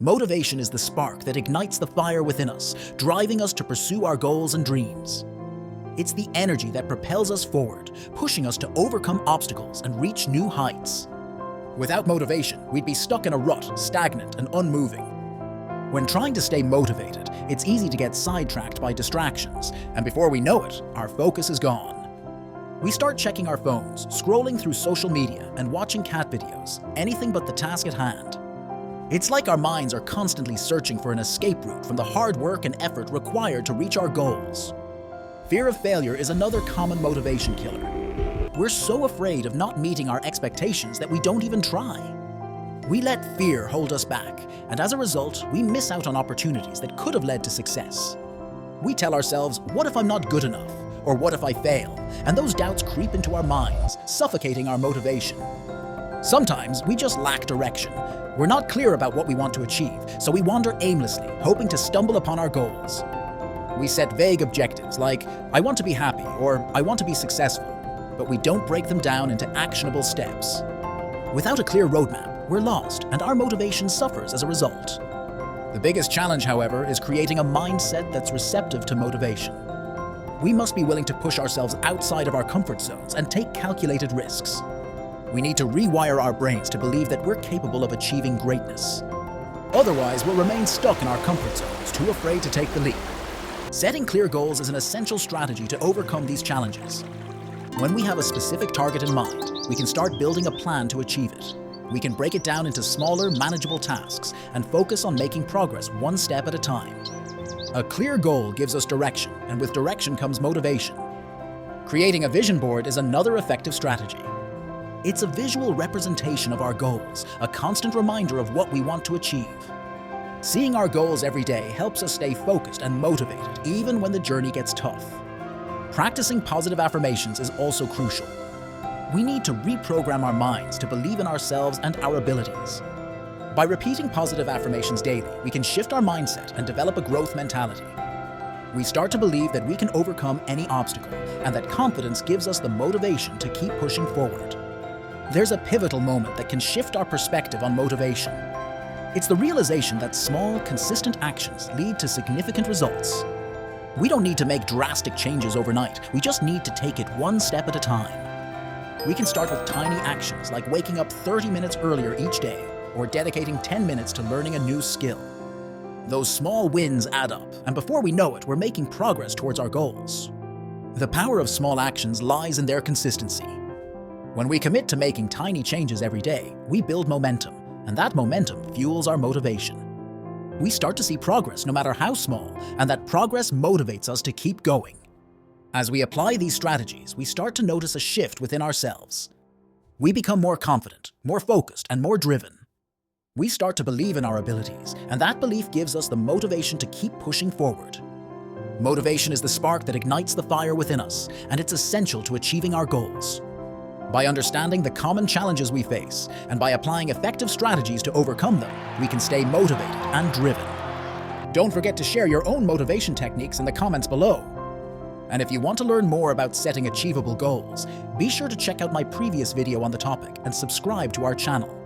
Motivation is the spark that ignites the fire within us, driving us to pursue our goals and dreams. It's the energy that propels us forward, pushing us to overcome obstacles and reach new heights. Without motivation, we'd be stuck in a rut, stagnant and unmoving. When trying to stay motivated, it's easy to get sidetracked by distractions, and before we know it, our focus is gone. We start checking our phones, scrolling through social media, and watching cat videos, anything but the task at hand. It's like our minds are constantly searching for an escape route from the hard work and effort required to reach our goals. Fear of failure is another common motivation killer. We're so afraid of not meeting our expectations that we don't even try. We let fear hold us back, and as a result, we miss out on opportunities that could have led to success. We tell ourselves, what if I'm not good enough? Or what if I fail? And those doubts creep into our minds, suffocating our motivation. Sometimes we just lack direction. We're not clear about what we want to achieve, so we wander aimlessly, hoping to stumble upon our goals. We set vague objectives like, I want to be happy or I want to be successful, but we don't break them down into actionable steps. Without a clear roadmap, we're lost and our motivation suffers as a result. The biggest challenge, however, is creating a mindset that's receptive to motivation. We must be willing to push ourselves outside of our comfort zones and take calculated risks. We need to rewire our brains to believe that we're capable of achieving greatness. Otherwise, we'll remain stuck in our comfort zones, too afraid to take the leap. Setting clear goals is an essential strategy to overcome these challenges. When we have a specific target in mind, we can start building a plan to achieve it. We can break it down into smaller, manageable tasks and focus on making progress one step at a time. A clear goal gives us direction, and with direction comes motivation. Creating a vision board is another effective strategy. It's a visual representation of our goals, a constant reminder of what we want to achieve. Seeing our goals every day helps us stay focused and motivated, even when the journey gets tough. Practicing positive affirmations is also crucial. We need to reprogram our minds to believe in ourselves and our abilities. By repeating positive affirmations daily, we can shift our mindset and develop a growth mentality. We start to believe that we can overcome any obstacle, and that confidence gives us the motivation to keep pushing forward. There's a pivotal moment that can shift our perspective on motivation. It's the realization that small, consistent actions lead to significant results. We don't need to make drastic changes overnight, we just need to take it one step at a time. We can start with tiny actions like waking up 30 minutes earlier each day, or dedicating 10 minutes to learning a new skill. Those small wins add up, and before we know it, we're making progress towards our goals. The power of small actions lies in their consistency. When we commit to making tiny changes every day, we build momentum, and that momentum fuels our motivation. We start to see progress no matter how small, and that progress motivates us to keep going. As we apply these strategies, we start to notice a shift within ourselves. We become more confident, more focused, and more driven. We start to believe in our abilities, and that belief gives us the motivation to keep pushing forward. Motivation is the spark that ignites the fire within us, and it's essential to achieving our goals. By understanding the common challenges we face, and by applying effective strategies to overcome them, we can stay motivated and driven. Don't forget to share your own motivation techniques in the comments below. And if you want to learn more about setting achievable goals, be sure to check out my previous video on the topic and subscribe to our channel.